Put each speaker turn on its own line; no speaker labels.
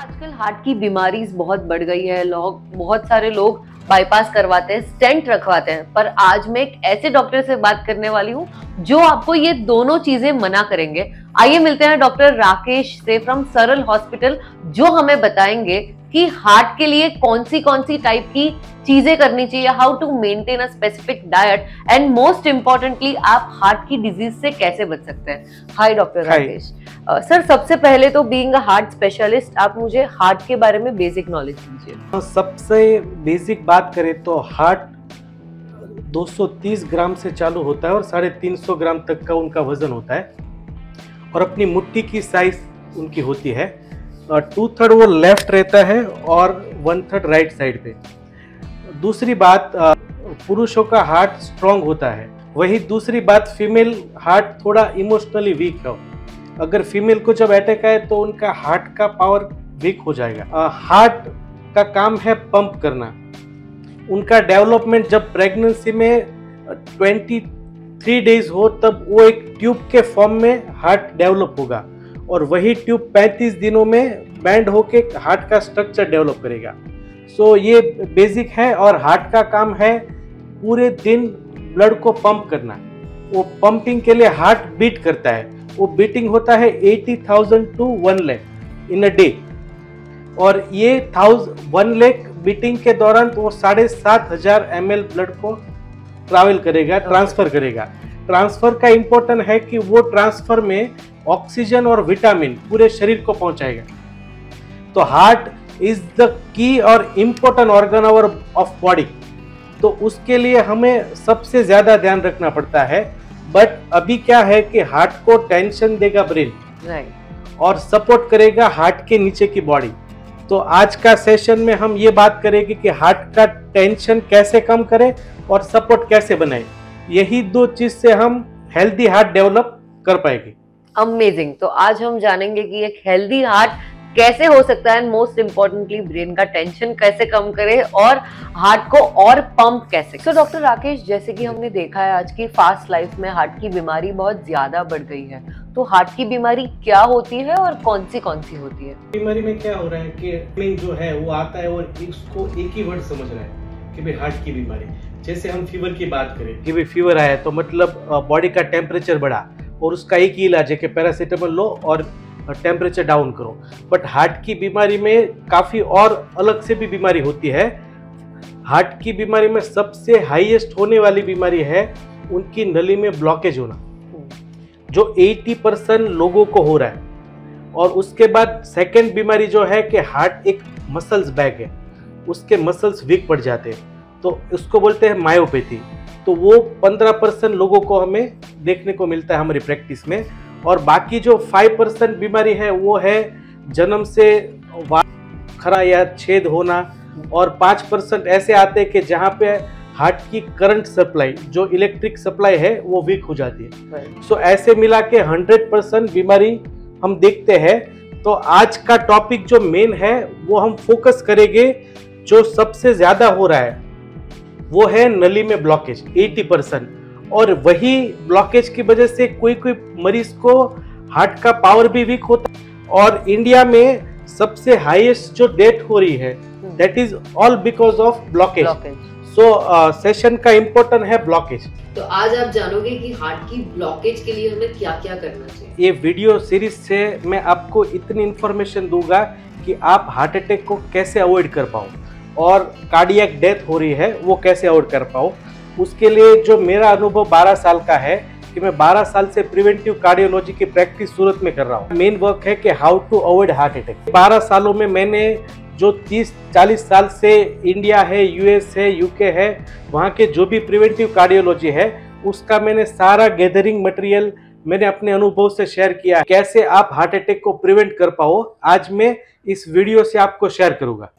आजकल हार्ट की बीमारी बहुत बढ़ गई है। बहुत सारे लोग बाईपास करवाते हैं, स्टेंट रखवाते हैं, पर आज मैं एक ऐसे डॉक्टर से बात करने वाली हूँ जो आपको ये दोनों चीजें मना करेंगे। आइए मिलते हैं डॉक्टर राकेश से फ्रॉम सरल हॉस्पिटल, जो हमें बताएंगे कि हार्ट के लिए कौन सी टाइप की चीजें करनी चाहिए, how to maintain a specific diet, and most importantly आप हार्ट की डिजीज से कैसे बच सकते हैं। हाय डॉक्टर राकेश। सर, सबसे पहले तो बीइंग अ हार्ट स्पेशलिस्ट आप मुझे हार्ट के बारे में बेसिक नॉलेज दीजिए।
सबसे बेसिक बात करें तो हार्ट 230 ग्राम से चालू होता है और 350 ग्राम तक का उनका वजन होता है और अपनी मुट्ठी की साइज उनकी होती है। 2/3 वो लेफ्ट रहता है और 1/3 राइट साइड पे। दूसरी बात, पुरुषों का हार्ट स्ट्रांग होता है। वही दूसरी बात, फीमेल हार्ट थोड़ा इमोशनली वीक है। अगर फीमेल को जब अटैक आए तो उनका हार्ट का पावर वीक हो जाएगा। हार्ट का काम है पंप करना। उनका डेवलपमेंट जब प्रेगनेंसी में 23 डेज हो तब वो एक ट्यूब के फॉर्म में हार्ट डेवलप होगा और वही ट्यूब 35 दिनों में बैंड होके हार्ट का स्ट्रक्चर डेवलप करेगा। सो ये बेसिक है और हार्ट का काम है पूरे दिन ब्लड को पंप करना। वो पंपिंग के लिए हार्ट बीट करता है। वो बीटिंग होता है 80,000 to 1 lakh in a day और ये 1 लाख बीटिंग के दौरान तो वो 7,500 ml ब्लड को ट्रैवल करेगा, ट्रांसफर करेगा। ट्रांसफर का इंपॉर्टेंट है कि वो ट्रांसफर में ऑक्सीजन और विटामिन पूरे शरीर को पहुंचाएगा। तो हार्ट इज द की और इम्पोर्टेंट ऑर्गन ऑफ बॉडी। तो उसके लिए हमें सबसे ज्यादा ध्यान रखना पड़ता है। बट अभी क्या है कि हार्ट को टेंशन देगा ब्रेन, और सपोर्ट करेगा हार्ट के नीचे की बॉडी। तो आज का सेशन में हम ये बात करेंगे कि हार्ट का टेंशन कैसे कम करें और सपोर्ट कैसे बनाए। यही दो चीज से हम हेल्दी हार्ट डेवलप कर पाएंगे।
अमेजिंग। तो आज हम जानेंगे कि एक हेल्दी हार्ट कैसे हो सकता है, मोस्ट इंपॉर्टेंटली ब्रेन का टेंशन कैसे कम करे और हार्ट को और पंप कैसे। तो डॉक्टर राकेश, जैसे कि हमने देखा है आज की फास्ट लाइफ में हार्ट की बीमारी बहुत ज्यादा बढ़ गई है, तो हार्ट की बीमारी क्या होती है और कौन सी होती है?
बीमारी में क्या हो रहा है कि जो है वो आता है और इसको एक ही वर्ड समझ रहा है कि भाई हार्ट की बीमारी। जैसे हम फीवर की बात करें कि भाई फीवर आया तो मतलब बॉडी का टेम्परेचर बढ़ा और उसका एक ही इलाज है कि पैरासीटामोल लो और टेम्परेचर डाउन करो। बट हार्ट की बीमारी में काफी और अलग से भी बीमारी होती है। हार्ट की बीमारी में सबसे हाईएस्ट होने वाली बीमारी है उनकी नली में ब्लॉकेज होना, जो 80% लोगों को हो रहा है। और उसके बाद सेकंड बीमारी जो है कि हार्ट एक मसल्स बैग है, उसके मसल्स वीक पड़ जाते हैं, तो उसको बोलते हैं मायोपैथी। तो वो 15% लोगों को हमें देखने को मिलता है हमारी प्रैक्टिस में। और बाकी जो 5% बीमारी है वो है जन्म से खरा या छेद होना, और 5% ऐसे आते हैं कि जहाँ पे हार्ट की करंट सप्लाई, जो इलेक्ट्रिक सप्लाई है, वो वीक हो जाती है। सो ऐसे मिला के 100% बीमारी हम देखते हैं। तो आज का टॉपिक जो मेन है वो हम फोकस करेंगे, जो सबसे ज्यादा हो रहा है वो है नली में ब्लॉकेज 80%। और वही ब्लॉकेज की वजह से कोई मरीज को हार्ट का पावर भी वीक होता है। और इंडिया में सबसे हाईएस्ट जो डेथ हो रही है that is all because of blockage. So session का इम्पोर्टेंट है ब्लॉकेज।
तो आज आप जानोगे कि हार्ट की ब्लॉकेज के लिए हमें क्या क्या करना चाहिए।
ये वीडियो सीरीज से मैं आपको इतनी इंफॉर्मेशन दूंगा कि आप हार्ट अटैक को कैसे अवॉइड कर पाओ और कार्डियक डेथ हो रही है वो कैसे अवॉइड कर पाओ। उसके लिए जो मेरा अनुभव 12 साल का है कि मैं 12 साल से प्रिवेंटिव कार्डियोलॉजी की प्रैक्टिस सूरत में कर रहा हूँ। मेन वर्क है कि how to avoid heart attack. 12 सालों में मैंने जो 30-40 साल से इंडिया है, यूएस है, यूके है, वहाँ के जो भी प्रिवेंटिव कार्डियोलॉजी है उसका मैंने सारा गैदरिंग मटेरियल मैंने अपने अनुभव से शेयर किया। कैसे आप हार्ट अटैक को प्रिवेंट कर पाओ आज मैं इस वीडियो से आपको शेयर करूँगा।